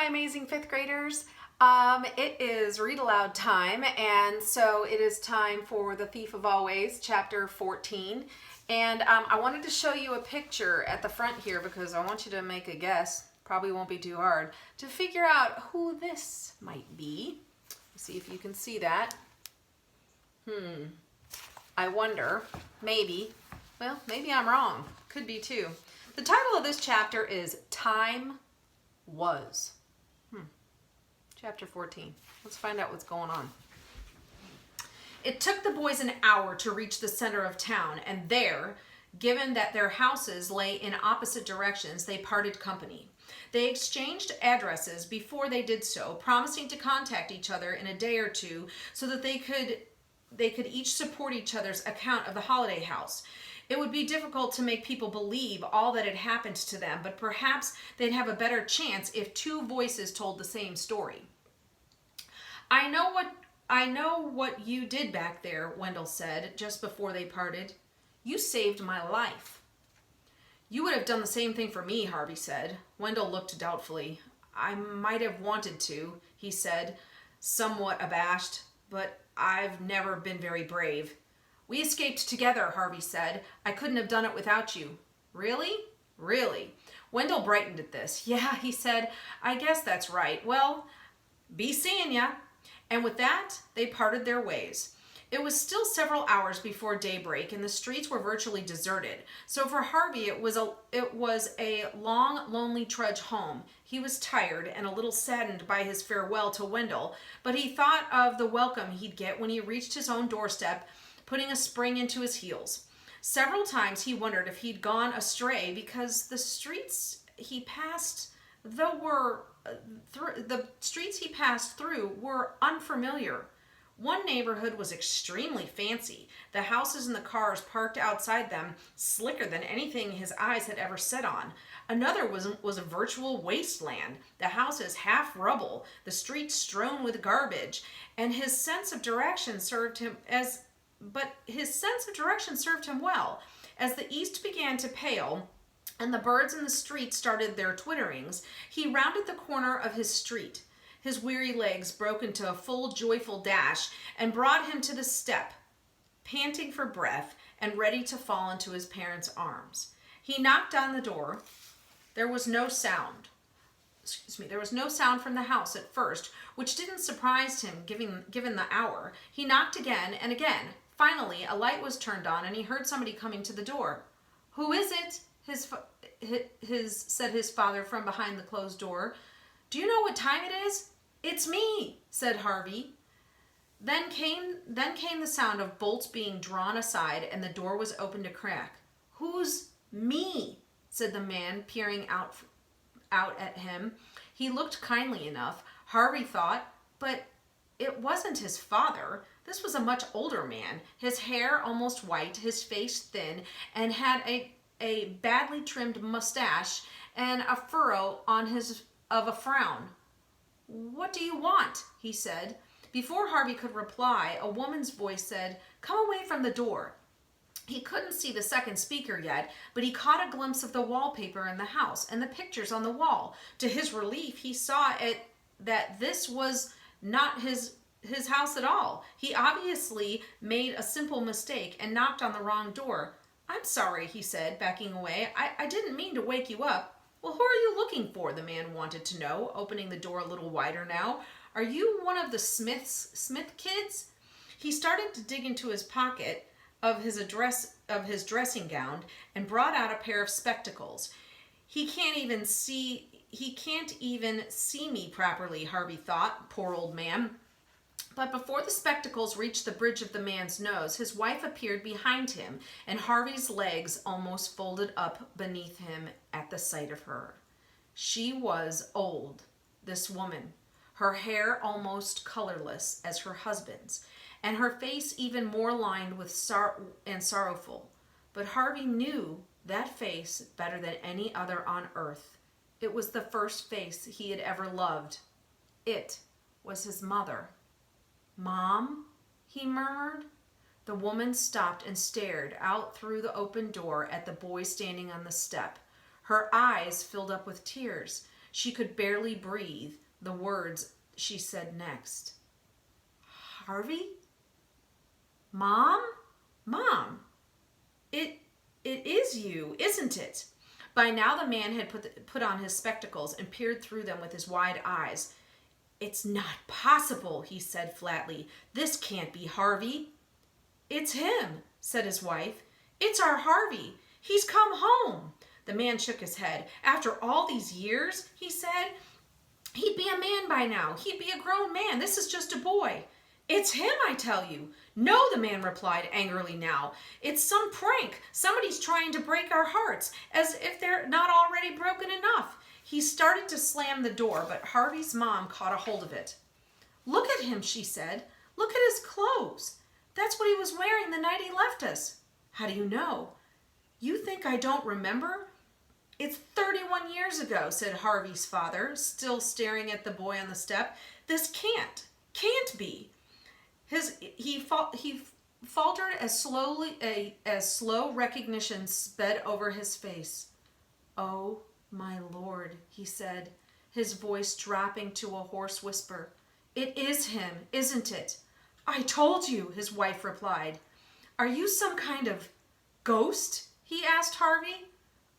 my amazing fifth graders. It is read aloud time, and so it is time for The Thief of Always, chapter 14. And I wanted to show you a picture at the front here because I want you to make a guess, probably won't be too hard, to figure out who this might be. See if you can see that. I wonder, maybe I'm wrong. Could be too. The title of this chapter is Time Was. Chapter 14. Let's find out what's going on. It took the boys an hour to reach the center of town, and there, given that their houses lay in opposite directions, they parted company. They exchanged addresses before they did so, promising to contact each other in a day or two so that they could each support each other's account of the holiday house. It would be difficult to make people believe all that had happened to them, but perhaps they'd have a better chance if two voices told the same story. I know what you did back there, Wendell said just before they parted. You saved my life. You would have done the same thing for me, Harvey said. Wendell looked doubtfully. I might have wanted to, he said, somewhat abashed, but I've never been very brave. We escaped together, Harvey said. I couldn't have done it without you. Really? Really? Wendell brightened at this. Yeah, he said, I guess that's right. Well, be seeing ya. And with that, they parted their ways. It was still several hours before daybreak, and the streets were virtually deserted. So for Harvey, it was a long, lonely trudge home. He was tired and a little saddened by his farewell to Wendell, but he thought of the welcome he'd get when he reached his own doorstep, putting a spring into his heels. Several times he wondered if he'd gone astray because the streets he passed through were unfamiliar. One neighborhood was extremely fancy, the houses and the cars parked outside them slicker than anything his eyes had ever set on. Another was a virtual wasteland, the houses half rubble, the streets strewn with garbage, and his sense of direction served him well. As the east began to pale, and the birds in the street started their twitterings, he rounded the corner of his street. His weary legs broke into a full, joyful dash and brought him to the step, panting for breath and ready to fall into his parents' arms. He knocked on the door. There was no sound. There was no sound from the house at first, which didn't surprise him given the hour. He knocked again and again. Finally, a light was turned on and he heard somebody coming to the door. Who is it? Said his father from behind the closed door. Do you know what time it is? It's me, said Harvey. Then came the sound of bolts being drawn aside and the door was opened a crack. Who's me? Said the man, peering out at him. He looked kindly enough, Harvey thought, but it wasn't his father. This was a much older man, his hair almost white, his face thin, and had a badly trimmed mustache and a furrow of a frown. What do you want? He said. Before Harvey could reply, a woman's voice said, Come away from the door. He couldn't see the second speaker yet, but he caught a glimpse of the wallpaper in the house and the pictures on the wall. To his relief, he saw that this was not his house at all. He obviously made a simple mistake and knocked on the wrong door. I'm sorry, he said, backing away. I didn't mean to wake you up. Well, who are you looking for? The man wanted to know, opening the door a little wider now. Are you one of the Smith kids? He started to dig into his pocket of his dressing gown and brought out a pair of spectacles. He can't even see me properly, Harvey thought. Poor old man. But before the spectacles reached the bridge of the man's nose, his wife appeared behind him, and Harvey's legs almost folded up beneath him at the sight of her. She was old, this woman, her hair almost colorless as her husband's, and her face even more lined with sorrowful. But Harvey knew that face better than any other on earth. It was the first face he had ever loved. It was his mother. Mom, he murmured. The woman stopped and stared out through the open door at the boy standing on the step. Her eyes filled up with tears. She could barely breathe the words she said next. Harvey? Mom? Mom, it is you, isn't it? By now the man had put on his spectacles and peered through them with his wide eyes. It's not possible, he said flatly. This can't be Harvey. It's him, said his wife. It's our Harvey. He's come home. The man shook his head. After all these years, he said, he'd be a man by now. He'd be a grown man. This is just a boy. It's him, I tell you. No, the man replied angrily now. It's some prank. Somebody's trying to break our hearts, as if they're not already broken enough. He started to slam the door, but Harvey's mom caught a hold of it. Look at him, she said. Look at his clothes. That's what he was wearing the night he left us. How do you know? You think I don't remember? It's 31 years ago, said Harvey's father, still staring at the boy on the step. This can't be. He faltered as slow recognition sped over his face. Oh, my Lord, he said, his voice dropping to a hoarse whisper. It is him, isn't it? I told you, his wife replied. Are you some kind of ghost? He asked Harvey.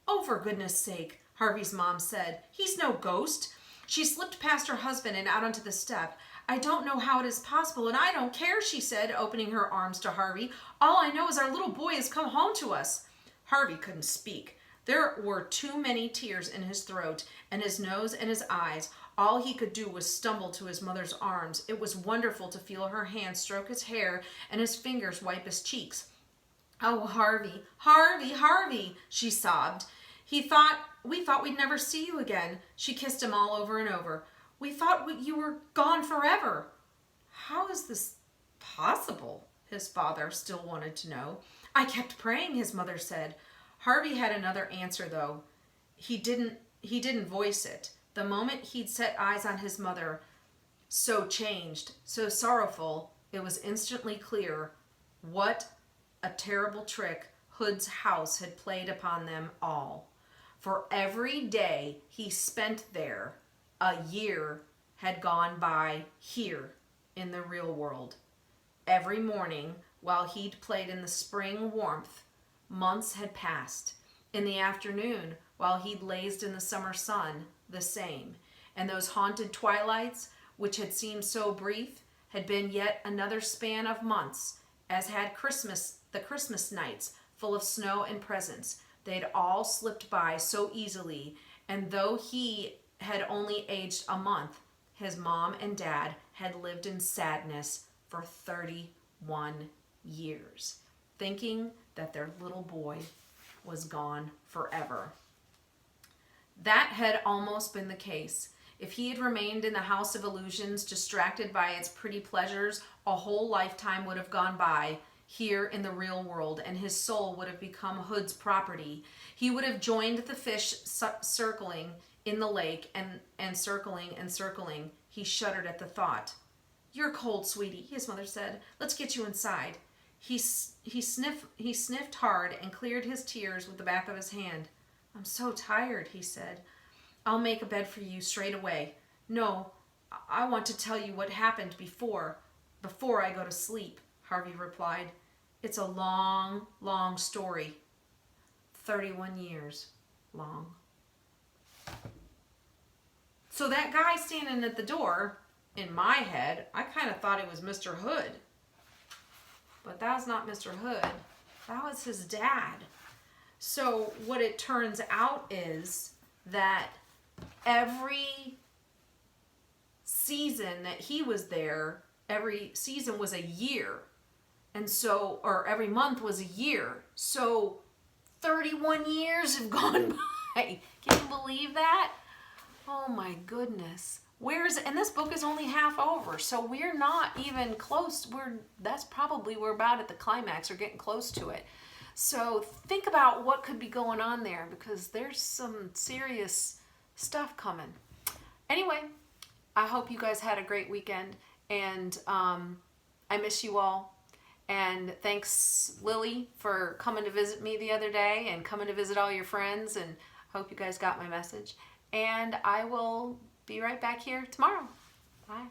Oh, for goodness sake, Harvey's mom said. He's no ghost. She slipped past her husband and out onto the step. I don't know how it is possible, and I don't care, she said, opening her arms to Harvey. All I know is our little boy has come home to us. Harvey couldn't speak. There were too many tears in his throat and his nose and his eyes. All he could do was stumble to his mother's arms. It was wonderful to feel her hand stroke his hair and his fingers wipe his cheeks. Oh, Harvey, Harvey, Harvey, she sobbed. We thought we'd never see you again. She kissed him all over and over. We thought you were gone forever. How is this possible? His father still wanted to know. I kept praying, his mother said. Harvey had another answer, though. He didn't voice it. The moment he'd set eyes on his mother, so changed, so sorrowful, it was instantly clear what a terrible trick Hood's house had played upon them all. For every day he spent there, a year had gone by here in the real world. Every morning, while he'd played in the spring warmth, months had passed. In the afternoon, while he'd lazed in the summer sun, the same. And those haunted twilights, which had seemed so brief, had been yet another span of months, as had the Christmas nights, full of snow and presents. They'd all slipped by so easily, and though he had only aged a month, his mom and dad had lived in sadness for 31 years, thinking that their little boy was gone forever. That had almost been the case. If he had remained in the House of Illusions, distracted by its pretty pleasures, a whole lifetime would have gone by here in the real world, and his soul would have become Hood's property. He would have joined the fish circling in the lake and circling and circling. He shuddered at the thought. You're cold, sweetie, his mother said. Let's get you inside. He sniffed hard and cleared his tears with the back of his hand. I'm so tired, he said. I'll make a bed for you straight away. No, I want to tell you what happened before I go to sleep, Harvey replied. It's a long, long story. 31 years long. So that guy standing at the door, in my head, I kind of thought it was Mr. Hood. But that was not Mr. Hood. That was his dad. So what it turns out is that every season that he was there, every season was a year. And so, or every month was a year. So 31 years have gone by. Can you believe that? Oh my goodness. And this book is only half over, so we're not even close. We're about at the climax or getting close to it. So think about what could be going on there, because there's some serious stuff coming. Anyway, I hope you guys had a great weekend, and I miss you all. And thanks, Lily, for coming to visit me the other day and coming to visit all your friends, and hope you guys got my message. and I will be right back here tomorrow. Bye.